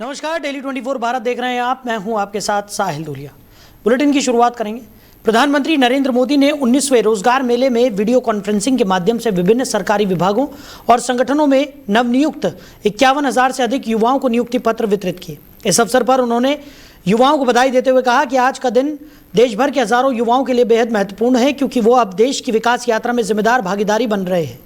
नमस्कार, डेली 24 भारत देख रहे हैं आप। मैं हूं आपके साथ साहिल दुलिया। बुलेटिन की शुरुआत करेंगे। प्रधानमंत्री नरेंद्र मोदी ने 19वें रोजगार मेले में वीडियो कॉन्फ्रेंसिंग के माध्यम से विभिन्न सरकारी विभागों और संगठनों में नवनियुक्त 51,000 से अधिक युवाओं को नियुक्ति पत्र वितरित किए। इस अवसर पर उन्होंने युवाओं को बधाई देते हुए कहा कि आज का दिन देश भर के हजारों युवाओं के लिए बेहद महत्वपूर्ण है, क्योंकि वो अब देश की विकास यात्रा में जिम्मेदार भागीदारी बन रहे हैं।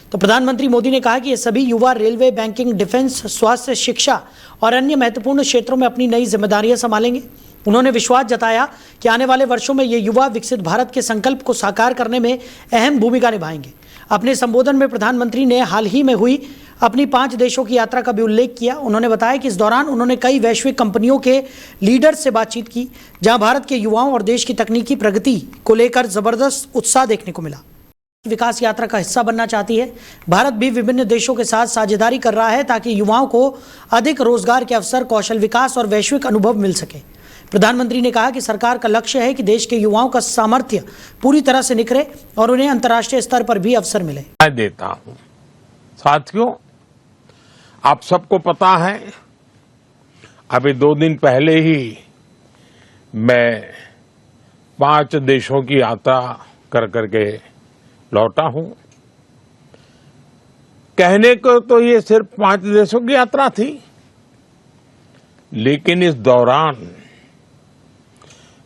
तो प्रधानमंत्री मोदी ने कहा कि ये सभी युवा रेलवे, बैंकिंग, डिफेंस, स्वास्थ्य, शिक्षा और अन्य महत्वपूर्ण क्षेत्रों में अपनी नई जिम्मेदारियां संभालेंगे। उन्होंने विश्वास जताया कि आने वाले वर्षों में ये युवा विकसित भारत के संकल्प को साकार करने में अहम भूमिका निभाएंगे। अपने संबोधन में प्रधानमंत्री ने हाल ही में हुई अपनी 5 देशों की यात्रा का भी उल्लेख किया। उन्होंने बताया कि इस दौरान उन्होंने कई वैश्विक कंपनियों के लीडर्स से बातचीत की, जहां भारत के युवाओं और देश की तकनीकी प्रगति को लेकर जबरदस्त उत्साह देखने को मिला। विकास यात्रा का हिस्सा बनना चाहती है। भारत भी विभिन्न देशों के साथ साझेदारी कर रहा है ताकि युवाओं को अधिक रोजगार के अवसर, कौशल विकास और वैश्विक अनुभव मिल सके। प्रधानमंत्री ने कहा कि सरकार का लक्ष्य है कि देश के युवाओं का सामर्थ्य पूरी तरह से निखरे और उन्हें अंतर्राष्ट्रीय स्तर पर भी अवसर मिले। मैं देता हूं साथियों, आप सबको पता है, अभी 2 दिन पहले ही मैं 5 देशों की यात्रा कर करके लौटा हूं। कहने को तो ये सिर्फ 5 देशों की यात्रा थी, लेकिन इस दौरान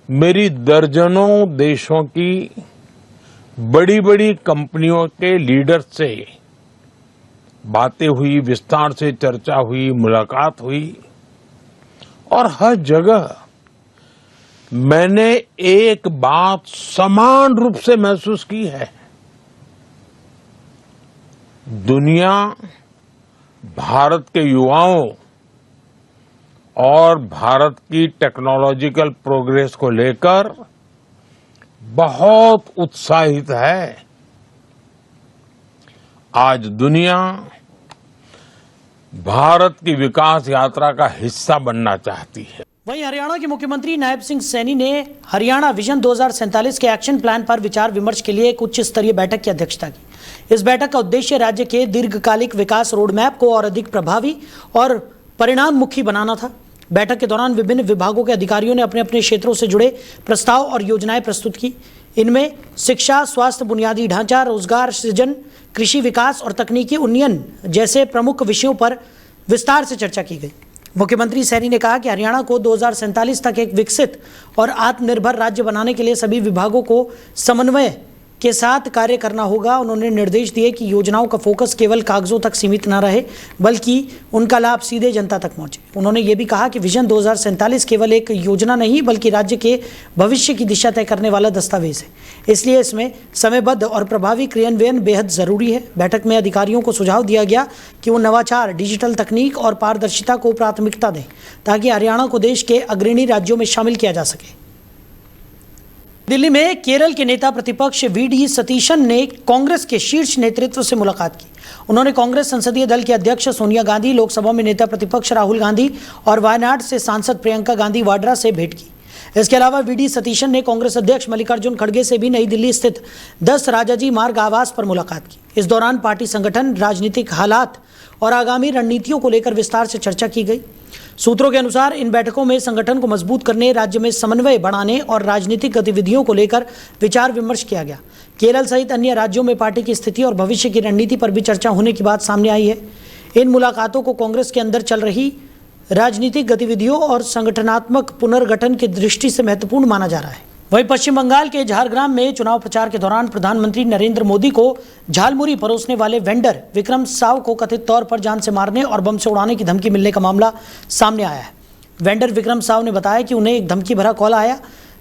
मेरी दर्जनों देशों की बड़ी बड़ी कंपनियों के लीडर से बातें हुई, विस्तार से चर्चा हुई, मुलाकात हुई और हर जगह मैंने एक बात समान रूप से महसूस की है। दुनिया भारत के युवाओं और भारत की टेक्नोलॉजिकल प्रोग्रेस को लेकर बहुत उत्साहित है। आज दुनिया भारत की विकास यात्रा का हिस्सा बनना चाहती है। वहीं हरियाणा के मुख्यमंत्री नायब सिंह सैनी ने हरियाणा विजन 2047 के एक्शन प्लान पर विचार विमर्श के लिए एक उच्च स्तरीय बैठक की अध्यक्षता की। इस बैठक का उद्देश्य राज्य के दीर्घकालिक विकास रोडमैप को और अधिक प्रभावी और परिणाममुखी बनाना था। बैठक के दौरान विभिन्न विभागों के अधिकारियों ने अपने अपने क्षेत्रों से जुड़े प्रस्ताव और योजनाएं प्रस्तुत की। इनमें शिक्षा, स्वास्थ्य, बुनियादी ढांचा, रोजगार सृजन, कृषि विकास और तकनीकी उन्नयन जैसे प्रमुख विषयों पर विस्तार से चर्चा की गई। मुख्यमंत्री सैनी ने कहा कि हरियाणा को 2047 तक एक विकसित और आत्मनिर्भर राज्य बनाने के लिए सभी विभागों को समन्वय के साथ कार्य करना होगा। उन्होंने निर्देश दिए कि योजनाओं का फोकस केवल कागजों तक सीमित न रहे, बल्कि उनका लाभ सीधे जनता तक पहुंचे। उन्होंने ये भी कहा कि विजन 2047 केवल एक योजना नहीं, बल्कि राज्य के भविष्य की दिशा तय करने वाला दस्तावेज है, इसलिए इसमें समयबद्ध और प्रभावी क्रियान्वयन बेहद जरूरी है। बैठक में अधिकारियों को सुझाव दिया गया कि वो नवाचार, डिजिटल तकनीक और पारदर्शिता को प्राथमिकता दें, ताकि हरियाणा को देश के अग्रणी राज्यों में शामिल किया जा सके। दिल्ली में केरल के नेता प्रतिपक्ष वी.डी. सतीशन ने कांग्रेस के शीर्ष नेतृत्व से मुलाकात की। उन्होंने कांग्रेस संसदीय दल की अध्यक्ष सोनिया गांधी, लोकसभा में नेता प्रतिपक्ष राहुल गांधी और वायनाड से सांसद प्रियंका गांधी वाड्रा से भेंट की। इसके अलावा वी.डी. सतीशन ने कांग्रेस अध्यक्ष मल्लिकार्जुन खड़गे से भी नई दिल्ली स्थित 10 राजाजी मार्ग आवास पर मुलाकात की। इस दौरान पार्टी संगठन, राजनीतिक हालात और आगामी रणनीतियों को लेकर विस्तार से चर्चा की गई। सूत्रों के अनुसार इन बैठकों में संगठन को मजबूत करने, राज्य में समन्वय बढ़ाने और राजनीतिक गतिविधियों को लेकर विचार विमर्श किया गया। केरल सहित अन्य राज्यों में पार्टी की स्थिति और भविष्य की रणनीति पर भी चर्चा होने की बात सामने आई है। इन मुलाकातों को कांग्रेस के अंदर चल रही राजनीतिक गतिविधियों और संगठनात्मक पुनर्गठन की दृष्टि से महत्वपूर्ण माना जा रहा है। वहीं पश्चिम बंगाल के झारग्राम में चुनाव प्रचार के दौरान प्रधानमंत्री नरेंद्र मोदी को झालमुरी परोसने वाले वेंडर विक्रम साव को कथित तौर पर जान से मारने और बम से उड़ाने की धमकी मिलने का मामला सामने आया है। वेंडर विक्रम साव ने बताया कि उन्हें एक धमकी भरा कॉल आया,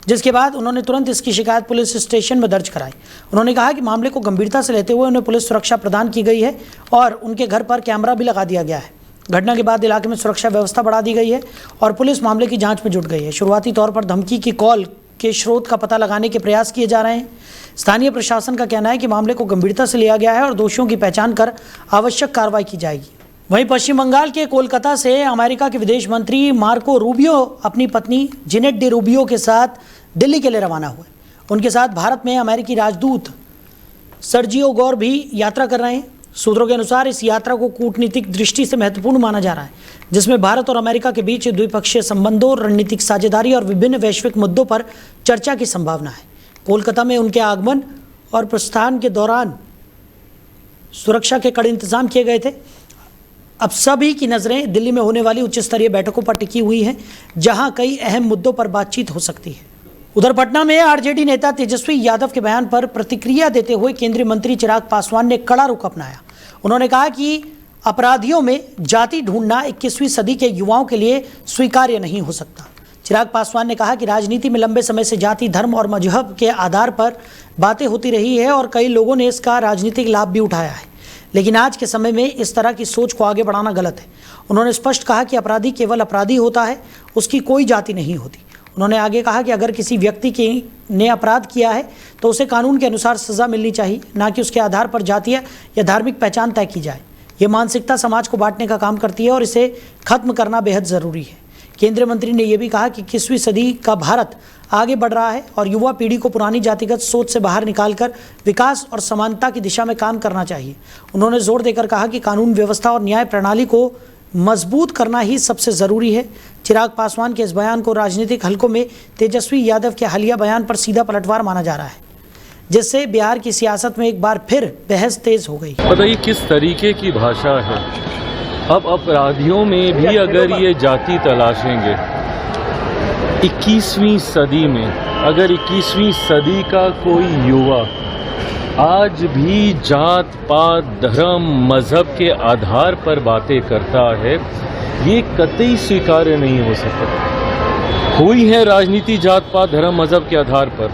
जिसके बाद उन्होंने तुरंत इसकी शिकायत पुलिस स्टेशन में दर्ज कराई। उन्होंने कहा कि मामले को गंभीरता से लेते हुए उन्हें पुलिस सुरक्षा प्रदान की गई है और उनके घर पर कैमरा भी लगा दिया गया है। घटना के बाद इलाके में सुरक्षा व्यवस्था बढ़ा दी गई है और पुलिस मामले की जांच में जुट गई है। शुरुआती तौर पर धमकी की कॉल के स्रोत का पता लगाने के प्रयास किए जा रहे हैं। स्थानीय प्रशासन का कहना है कि मामले को गंभीरता से लिया गया है और दोषियों की पहचान कर आवश्यक कार्रवाई की जाएगी। वहीं पश्चिम बंगाल के कोलकाता से अमेरिका के विदेश मंत्री मार्को रूबियो अपनी पत्नी जेनेट डी रूबियो के साथ दिल्ली के लिए रवाना हुए। उनके साथ भारत में अमेरिकी राजदूत सर्जियो गौर भी यात्रा कर रहे हैं। सूत्रों के अनुसार इस यात्रा को कूटनीतिक दृष्टि से महत्वपूर्ण माना जा रहा है, जिसमें भारत और अमेरिका के बीच द्विपक्षीय संबंधों, रणनीतिक साझेदारी और विभिन्न वैश्विक मुद्दों पर चर्चा की संभावना है। कोलकाता में उनके आगमन और प्रस्थान के दौरान सुरक्षा के कड़े इंतजाम किए गए थे। अब सभी की नजरें दिल्ली में होने वाली उच्च स्तरीय बैठकों पर टिकी हुई हैं, जहां कई अहम मुद्दों पर बातचीत हो सकती है। उधर पटना में आरजेडी नेता तेजस्वी यादव के बयान पर प्रतिक्रिया देते हुए केंद्रीय मंत्री चिराग पासवान ने कड़ा रुख अपनाया। उन्होंने कहा कि अपराधियों में जाति ढूंढना 21वीं सदी के युवाओं के लिए स्वीकार्य नहीं हो सकता। चिराग पासवान ने कहा कि राजनीति में लंबे समय से जाति, धर्म और मजहब के आधार पर बातें होती रही है और कई लोगों ने इसका राजनीतिक लाभ भी उठाया है, लेकिन आज के समय में इस तरह की सोच को आगे बढ़ाना गलत है। उन्होंने स्पष्ट कहा कि अपराधी केवल अपराधी होता है, उसकी कोई जाति नहीं होती। उन्होंने आगे कहा कि अगर किसी व्यक्ति ने अपराध किया है तो उसे कानून के अनुसार सजा मिलनी चाहिए, ना कि उसके आधार पर जातीय या धार्मिक पहचान तय की जाए। ये मानसिकता समाज को बांटने का काम करती है और इसे खत्म करना बेहद ज़रूरी है। केंद्रीय मंत्री ने यह भी कहा कि 21वीं सदी का भारत आगे बढ़ रहा है और युवा पीढ़ी को पुरानी जातिगत सोच से बाहर निकालकर विकास और समानता की दिशा में काम करना चाहिए। उन्होंने जोर देकर कहा कि कानून व्यवस्था और न्याय प्रणाली को मजबूत करना ही सबसे ज़रूरी है। चिराग पासवान के इस बयान को राजनीतिक हलकों में तेजस्वी यादव के हालिया बयान पर सीधा पलटवार माना जा रहा है, जिससे बिहार की सियासत में एक बार फिर बहस तेज हो गई। बताइए किस तरीके की भाषा है। अब अपराधियों में भी अगर ये जाति तलाशेंगे 21वीं सदी में, अगर 21वीं सदी का कोई युवा आज भी जात पात, धर्म, मजहब के आधार पर बातें करता है, ये कतई स्वीकार्य नहीं हो सकता। हुई है राजनीति जात पात, धर्म, मजहब के आधार पर,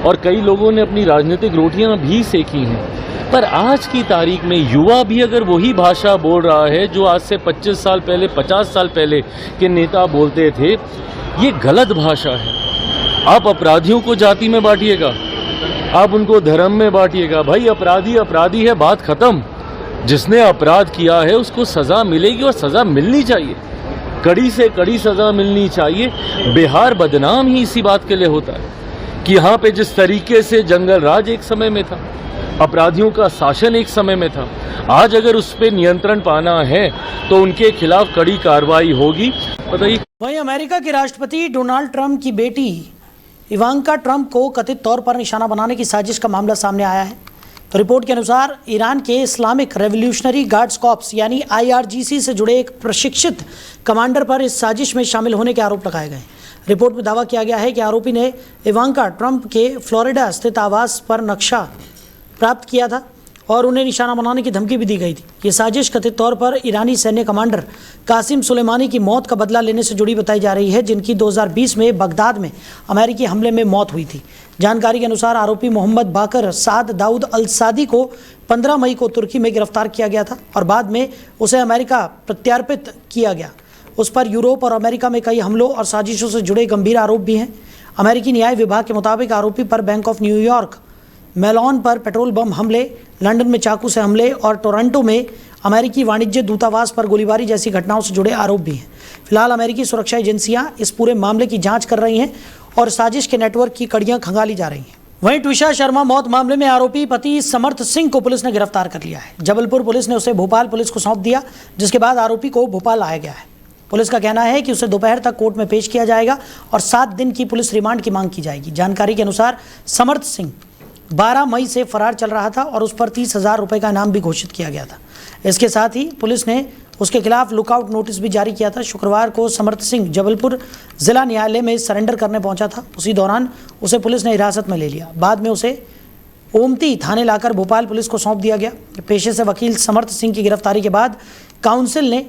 और कई लोगों ने अपनी राजनीतिक रोटियां भी सेकी हैं। पर आज की तारीख में युवा भी अगर वही भाषा बोल रहा है जो आज से 25 साल पहले, 50 साल पहले के नेता बोलते थे, ये गलत भाषा है। आप अपराधियों को जाति में बांटिएगा, आप उनको धर्म में बांटिएगा। भाई अपराधी अपराधी है, बात खत्म। जिसने अपराध किया है उसको सजा मिलेगी और सजा मिलनी चाहिए, कड़ी से कड़ी सजा मिलनी चाहिए। बिहार बदनाम ही इसी बात के लिए होता है कि यहाँ पे जिस तरीके से जंगल राज एक समय में था, अपराधियों का शासन एक समय में था, आज अगर उस पर नियंत्रण पाना है तो उनके खिलाफ कड़ी कार्रवाई होगी। बताइए। वहीं अमेरिका के राष्ट्रपति डोनाल्ड ट्रंप की बेटी इवांका ट्रंप को कथित तौर पर निशाना बनाने की साजिश का मामला सामने आया है। तो रिपोर्ट के अनुसार ईरान के इस्लामिक रेवोल्यूशनरी गार्ड्स कॉर्प्स यानी IRGC से जुड़े एक प्रशिक्षित कमांडर पर इस साजिश में शामिल होने के आरोप लगाए गए। रिपोर्ट में दावा किया गया है कि आरोपी ने इवांका ट्रंप के फ्लोरिडा स्थित आवास पर नक्शा प्राप्त किया था और उन्हें निशाना बनाने की धमकी भी दी गई थी। ये साजिश कथित तौर पर ईरानी सैन्य कमांडर कासिम सुलेमानी की मौत का बदला लेने से जुड़ी बताई जा रही है, जिनकी 2020 में बगदाद में अमेरिकी हमले में मौत हुई थी। जानकारी के अनुसार आरोपी मोहम्मद बाकर साद दाऊद अल सादी को 15 मई को तुर्की में गिरफ्तार किया गया था और बाद में उसे अमेरिका प्रत्यार्पित किया गया। उस पर यूरोप और अमेरिका में कई हमलों और साजिशों से जुड़े गंभीर आरोप भी हैं। अमेरिकी न्याय विभाग के मुताबिक आरोपी पर बैंक ऑफ न्यूयॉर्क मेलॉन पर पेट्रोल बम हमले, लंदन में चाकू से हमले और टोरंटो में अमेरिकी वाणिज्य दूतावास पर गोलीबारी जैसी घटनाओं से जुड़े आरोप भी हैं। फिलहाल अमेरिकी सुरक्षा एजेंसियां इस पूरे मामले की जांच कर रही हैं और साजिश के नेटवर्क की कड़ियां खंगाली जा रही हैं। वहीं ट्विशा शर्मा मौत मामले में आरोपी पति समर्थ सिंह को पुलिस ने गिरफ्तार कर लिया है। जबलपुर पुलिस ने उसे भोपाल पुलिस को सौंप दिया, जिसके बाद आरोपी को भोपाल लाया गया है। पुलिस का कहना है कि उसे दोपहर तक कोर्ट में पेश किया जाएगा और 7 दिन की पुलिस रिमांड की मांग की जाएगी। जानकारी के अनुसार समर्थ सिंह 12 मई से फरार चल रहा था और उस पर 30,000 रुपये का इनाम भी घोषित किया गया था। इसके साथ ही पुलिस ने उसके खिलाफ लुकआउट नोटिस भी जारी किया था। शुक्रवार को समर्थ सिंह जबलपुर जिला न्यायालय में सरेंडर करने पहुंचा था। उसी दौरान उसे पुलिस ने हिरासत में ले लिया। बाद में उसे ओमती थाने लाकर भोपाल पुलिस को सौंप दिया गया। पेशे से वकील समर्थ सिंह की गिरफ्तारी के बाद काउंसिल ने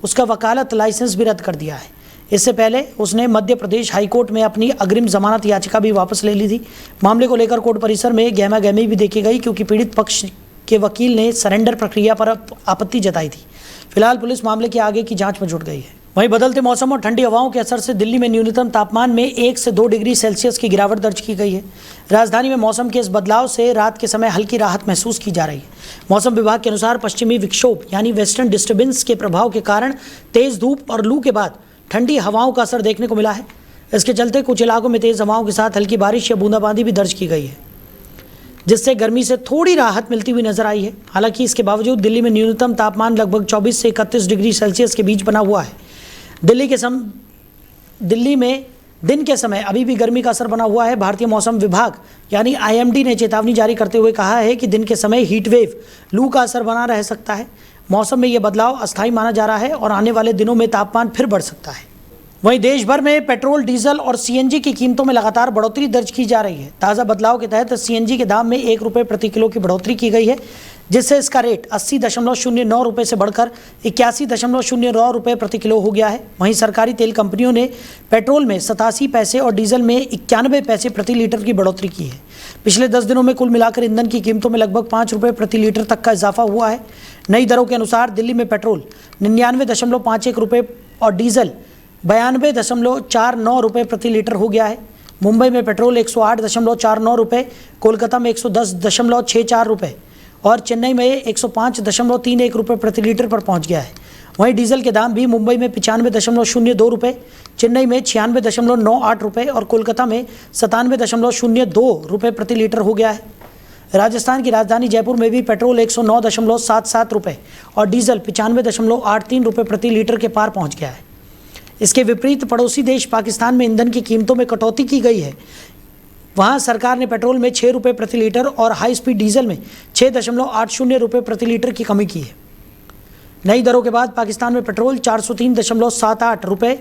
उसका वकालत लाइसेंस भी रद्द कर दिया है। इससे पहले उसने मध्य प्रदेश हाईकोर्ट में अपनी अग्रिम जमानत याचिका भी वापस ले ली थी। मामले को लेकर कोर्ट परिसर में गहमागहमी भी देखी गई, क्योंकि पीड़ित पक्ष के वकील ने सरेंडर प्रक्रिया पर आपत्ति जताई थी। फिलहाल पुलिस मामले के आगे की जांच में जुट गई है। वहीं बदलते मौसम और ठंडी हवाओं के असर से दिल्ली में न्यूनतम तापमान में 1 से 2 डिग्री सेल्सियस की गिरावट दर्ज की गई है। राजधानी में मौसम के इस बदलाव से रात के समय हल्की राहत महसूस की जा रही है। मौसम विभाग के अनुसार पश्चिमी विक्षोभ यानी वेस्टर्न डिस्टर्बेंस के प्रभाव के कारण तेज धूप और लू के बाद ठंडी हवाओं का असर देखने को मिला है। इसके चलते कुछ इलाकों में तेज हवाओं के साथ हल्की बारिश या बूंदाबांदी भी दर्ज की गई है। जिससे गर्मी से थोड़ी राहत मिलती हुई नजर आई है। हालांकि इसके बावजूद दिल्ली में न्यूनतम तापमान लगभग 24 से 31 डिग्री सेल्सियस के बीच बना हुआ है। दिल्ली में दिन के समय अभी भी गर्मी का असर बना हुआ है। भारतीय मौसम विभाग यानी IMD ने चेतावनी जारी करते हुए कहा है कि दिन के समय हीट वेव, लू का असर बना रह सकता है। मौसम में यह बदलाव अस्थायी माना जा रहा है और आने वाले दिनों में तापमान फिर बढ़ सकता है। वहीं देश भर में पेट्रोल, डीजल और CNG की कीमतों में लगातार बढ़ोतरी दर्ज की जा रही है। ताज़ा बदलाव के तहत CNG के दाम में 1 रुपये प्रति किलो की बढ़ोतरी की गई है, जिससे इसका रेट 80.09 रुपये से बढ़कर 81.09 रुपये प्रति किलो हो गया है। वहीं सरकारी तेल कंपनियों ने पेट्रोल में 87 पैसे और डीजल में 91 पैसे प्रति लीटर की बढ़ोतरी की है। पिछले 10 दिनों में कुल मिलाकर ईंधन की कीमतों में लगभग 5 रुपये प्रति लीटर तक का इजाफा हुआ है। नई दरों के अनुसार दिल्ली में पेट्रोल 99.51 रुपये और डीजल 92.49 रुपये प्रति लीटर हो गया है। मुंबई में पेट्रोल 108.49 रुपये, कोलकाता में 110.64 रुपये और चेन्नई में 105.31 रुपये प्रति लीटर पर पहुंच गया है। वहीं डीजल के दाम भी मुंबई में 95.02 रुपये, चेन्नई में 96.98 रुपये और कोलकाता में 97.02 रुपये प्रति लीटर हो गया है। राजस्थान की राजधानी जयपुर में भी पेट्रोल 109.77 रुपये और डीजल 95.83 रुपये प्रति लीटर के पार पहुंच गया है। इसके विपरीत पड़ोसी देश पाकिस्तान में ईंधन की कीमतों में कटौती की गई है। वहां सरकार ने पेट्रोल में 6 रुपये प्रति लीटर और हाई स्पीड डीजल में 6.80 रुपये प्रति लीटर की कमी की है। नई दरों के बाद पाकिस्तान में पेट्रोल 403.78 रुपये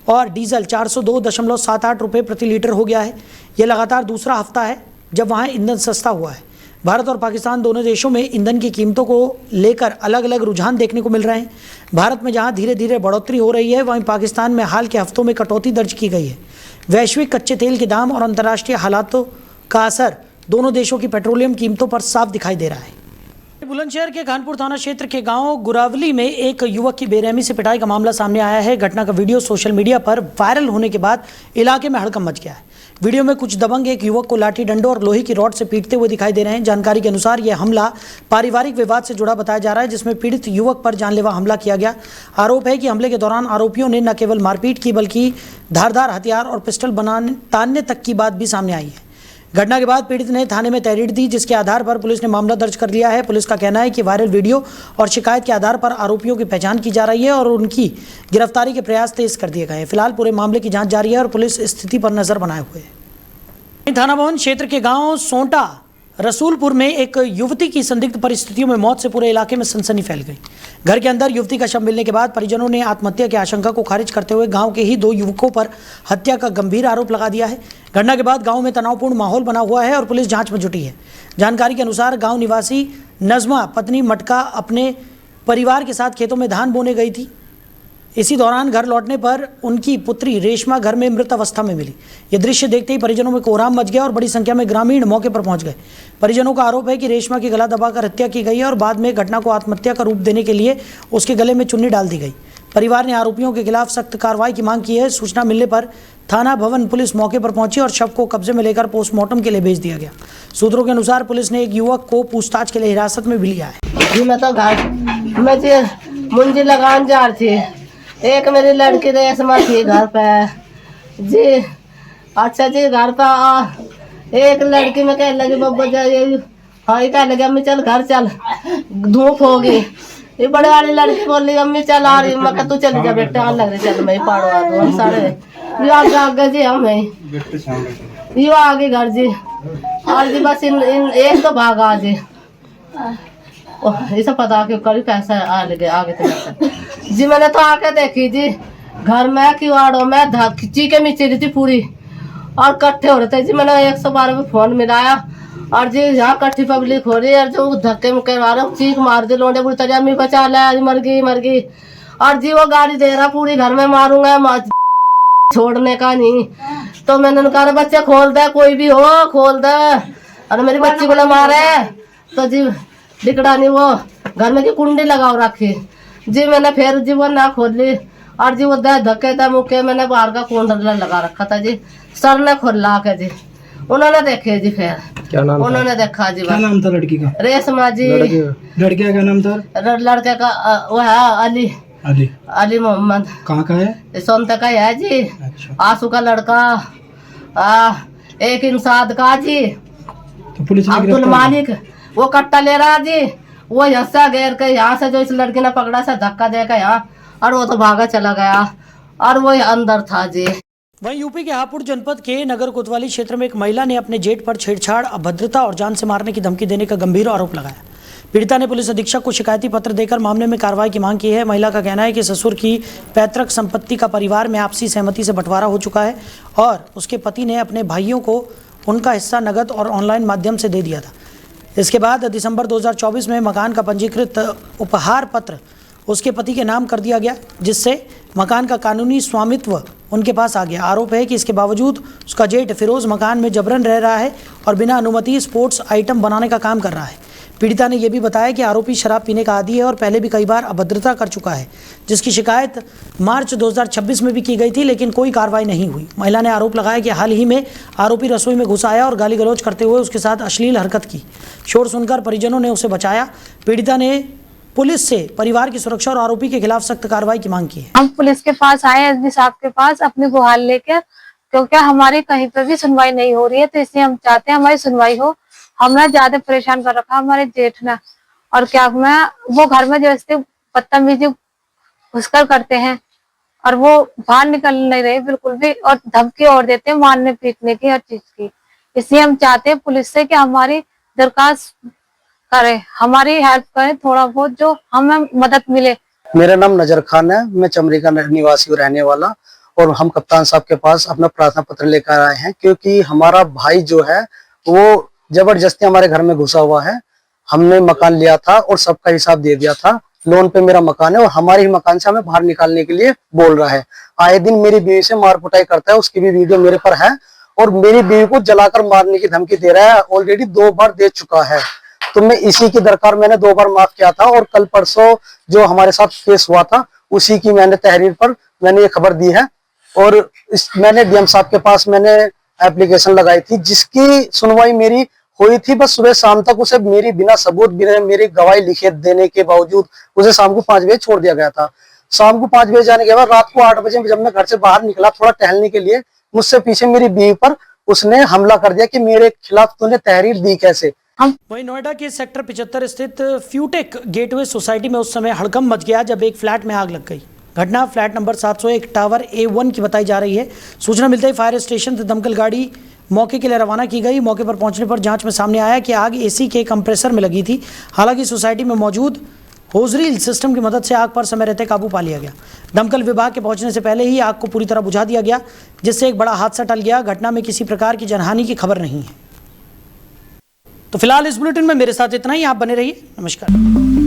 और डीजल 402.78 रुपये प्रति लीटर हो गया है। यह लगातार दूसरा हफ्ता है जब वहाँ ईंधन सस्ता हुआ है। भारत और पाकिस्तान दोनों देशों में ईंधन की कीमतों को लेकर अलग अलग रुझान देखने को मिल रहे हैं। भारत में जहां धीरे धीरे बढ़ोतरी हो रही है, वहीं पाकिस्तान में हाल के हफ्तों में कटौती दर्ज की गई है। वैश्विक कच्चे तेल के दाम और अंतर्राष्ट्रीय हालातों का असर दोनों देशों की पेट्रोलियम कीमतों पर साफ दिखाई दे रहा है। बुलंदशहर के कानपुर थाना क्षेत्र के गांव गुरावली में एक युवक की बेरहमी से पिटाई का मामला सामने आया है। घटना का वीडियो सोशल मीडिया पर वायरल होने के बाद इलाके में हड़कंप मच गया है। वीडियो में कुछ दबंग एक युवक को लाठी डंडों और लोहे की रॉड से पीटते हुए दिखाई दे रहे हैं। जानकारी के अनुसार यह हमला पारिवारिक विवाद से जुड़ा बताया जा रहा है, जिसमें पीड़ित युवक पर जानलेवा हमला किया गया। आरोप है कि हमले के दौरान आरोपियों ने न केवल मारपीट की बल्कि धारदार हथियार और पिस्टल तानने तक की बात भी सामने आई है। घटना के बाद पीड़ित ने थाने में तहरीर दी, जिसके आधार पर पुलिस ने मामला दर्ज कर लिया है। पुलिस का कहना है कि वायरल वीडियो और शिकायत के आधार पर आरोपियों की पहचान की जा रही है और उनकी गिरफ्तारी के प्रयास तेज कर दिए गए हैं। फिलहाल पूरे मामले की जांच जारी है और पुलिस स्थिति पर नजर बनाए हुए है। थाना भवन क्षेत्र के गांव सोंटा रसूलपुर में एक युवती की संदिग्ध परिस्थितियों में मौत से पूरे इलाके में सनसनी फैल गई। घर के अंदर युवती का शव मिलने के बाद परिजनों ने आत्महत्या की आशंका को खारिज करते हुए गांव के ही 2 युवकों पर हत्या का गंभीर आरोप लगा दिया है। घटना के बाद गांव में तनावपूर्ण माहौल बना हुआ है और पुलिस जांच में जुटी है। जानकारी के अनुसार गांव निवासी नजमा पत्नी मटका अपने परिवार के साथ खेतों में धान बोने गई थी। इसी दौरान घर लौटने पर उनकी पुत्री रेशमा घर में मृत अवस्था में मिली। यह दृश्य देखते ही परिजनों में कोहराम मच गया और बड़ी संख्या में ग्रामीण मौके पर पहुंच गए। परिजनों का आरोप है कि रेशमा की गला दबाकर हत्या की गई है और बाद में घटना को आत्महत्या का रूप देने के लिए उसके गले में चुन्नी डाल दी गई। परिवार ने आरोपियों के खिलाफ सख्त कार्रवाई की मांग की है। सूचना मिलने पर थाना भवन पुलिस मौके पर पहुंची और शव को कब्जे में लेकर पोस्टमार्टम के लिए भेज दिया गया। सूत्रों के अनुसार पुलिस ने एक युवक को पूछताछ के लिए हिरासत में भी लिया है। जी मैं तो मुंजी लगान जा रही थी, एक मेरी लड़की रेशमा थी घर पे जी। अच्छा जी घर पे एक लड़की में कहने लगी बब्बा जाइए, हाँ ये कहने लगी अम्मी चल घर चल, धूप होगी। ये बड़े वाली लड़की बोली अम्मी चल आ रही, मैं तू चली जा बेटा, लग रही चल मैं पाड़वा दो हम सारे ये आगे जी हम ये आगे घर जी और जी बस इन एक तो भागा जी ये सब पता कि कभी कैसा आगे तो जी। मैंने तो आके देखी जी घर में किवाड़ों में चीखे मिची रही थी पूरी और इकट्ठे हो रहे थे जी। मैंने 112 में फोन मिलाया और जी यहाँ इकट्ठी पब्लिक हो रही है, जो धक्के मुक्के मारे चीख मार दी, लोंडे बुढ़ी तरी अम्मी बचा ले, मर गई। और जी वो गाड़ी दे रहा पूरी घर में मारूंगा, छोड़ने का नहीं। तो मैंने कहा बच्चे खोल दे, कोई भी हो खोल दे, और मेरी बच्ची को मारे। तो जी दिकड़ा नहीं, वो घर में की कुंडी लगाओ रखी जी। मैंने फिर जी वो ना खोल ली और जी वो धक्के दे मुक्के मैंने बाहर का कुंडा लगा रखा था जी। सर ने खोला के जी, उन्होंने देखे जी। फिर क्या नाम उन्होंने देखा जी। क्या नाम था लड़की का? रेशमा जी। लड़के का नाम था? लड़के का वो है अली मोहम्मद। कहाँ का है? सोनते का है जी। अच्छा। आंसू का लड़का एक इंसाद का जी। तो पुलिस ने अब्दुल मालिक वो कट्टा ले रहा जी, वो हंसा घेर के यहाँ से जो इस लड़की ने पकड़ा सा धक्का देकर यहाँ, और वो तो भागा चला गया और वो अंदर था जी। वहीं यूपी के हापुड़ जनपद के नगर कोतवाली क्षेत्र में एक महिला ने अपने जेठ पर छेड़छाड़, अभद्रता और जान से मारने की धमकी देने का गंभीर आरोप लगाया। पीड़िता ने पुलिस अधीक्षक को शिकायती पत्र देकर मामले में कार्रवाई की मांग की है। महिला का कहना है कि ससुर की पैतृक संपत्ति का परिवार में आपसी सहमति से बंटवारा हो चुका है और उसके पति ने अपने भाइयों को उनका हिस्सा नगद और ऑनलाइन माध्यम से दे दिया था। इसके बाद दिसंबर 2024 में मकान का पंजीकृत उपहार पत्र उसके पति के नाम कर दिया गया, जिससे मकान का कानूनी स्वामित्व उनके पास आ गया। आरोप है कि इसके बावजूद उसका जेठ फिरोज मकान में जबरन रह रहा है और बिना अनुमति स्पोर्ट्स आइटम बनाने का काम कर रहा है। पीड़िता ने यह भी बताया कि आरोपी शराब पीने का आदी है और पहले भी कई बार अभद्रता कर चुका है, जिसकी शिकायत मार्च 2026 में भी की गई थी, लेकिन कोई कार्रवाई नहीं हुई। महिला ने आरोप लगाया कि हाल ही में आरोपी रसोई में घुस आया और गाली गलौज करते हुए उसके साथ अश्लील हरकत की। शोर सुनकर परिजनों ने उसे बचाया। पीड़िता ने पुलिस से परिवार की सुरक्षा और आरोपी के खिलाफ सख्त कार्रवाई की मांग की है। हम पुलिस के पास आए, एसपी साहब के पास अपनी गुहार लेकर, क्योंकि हमारी कहीं पर भी सुनवाई नहीं हो रही है, तो इसलिए हम चाहते हैं हमारी सुनवाई हो। हमने ज्यादा परेशान कर रखा हमारे जेठ ने, और क्या मैं वो घर में जैसे बदतमीजी घुसकर करते हैं और वो बाहर निकल नहीं रहे बिल्कुल भी, और धमकी और देते हैं मारने पीटने की, हर चीज की। इसलिए हम चाहते हैं पुलिस से कि हमारी दरखास्त करे, हमारी हेल्प करे थोड़ा बहुत, जो हमें मदद मिले। मेरा नाम नजर खान है, मैं चमरी का निवासी रहने वाला, और हम कप्तान साहब के पास अपना प्रार्थना पत्र लेकर आए हैं, क्योंकि हमारा भाई जो है वो जबरदस्ती हमारे घर में घुसा हुआ है। हमने मकान लिया था और सबका हिसाब दे दिया था, लोन पे मेरा मकान है, और हमारे ही मकान से हमें बाहर निकालने के लिए बोल रहा है। आए दिन मेरी बीवी से मार कुटाई करता है, उसकी भी वीडियो मेरे पर है, और मेरी बीवी को जलाकर मारने की धमकी दे रहा है। ऑलरेडी 2 बार दे चुका है। तो मैं इसी की दरकार मैंने 2 बार माफ किया था, और कल परसों जो हमारे साथ केस हुआ था उसी की मैंने तहरीर पर मैंने ये खबर दी है, और मैंने डीएम साहब के पास मैंने एप्लीकेशन लगाई थी, जिसकी सुनवाई मेरी हुई थी। बस सुबह शाम तक उसे मेरी बिना सबूत, बिना मेरी गवाही लिखे देने के बावजूद उसे शाम को 5 बजे छोड़ दिया गया था। शाम को 5 बजे जाने के बाद रात को 8 बजे जब मैं घर से बाहर निकला थोड़ा टहलने के लिए, मुझसे पीछे मेरी बीवी पर उसने हमला कर दिया कि मेरे खिलाफ तूने तहरीर दी कैसे। वहीं नोएडा के सेक्टर 75 स्थित फ्यूटेक गेटवे सोसाइटी में उस समय हड़कंप मच गया जब एक फ्लैट में आग लग गई। घटना फ्लैट नंबर 701 टावर A1 की बताई जा रही है। सूचना मिलते ही फायर स्टेशन से दमकल गाड़ी मौके के लिए रवाना की गई। मौके पर पहुंचने पर जांच में सामने आया कि आग एसी के कंप्रेसर में लगी थी। हालांकि सोसाइटी में मौजूद होजरील सिस्टम की मदद से आग पर समय रहते काबू पा लिया गया। दमकल विभाग के पहुंचने से पहले ही आग को पूरी तरह बुझा दिया गया, जिससे एक बड़ा हादसा टल गया। घटना में किसी प्रकार की जनहानि की खबर नहीं है। तो फिलहाल इस बुलेटिन में मेरे साथ इतना ही। आप बने रहिए। नमस्कार।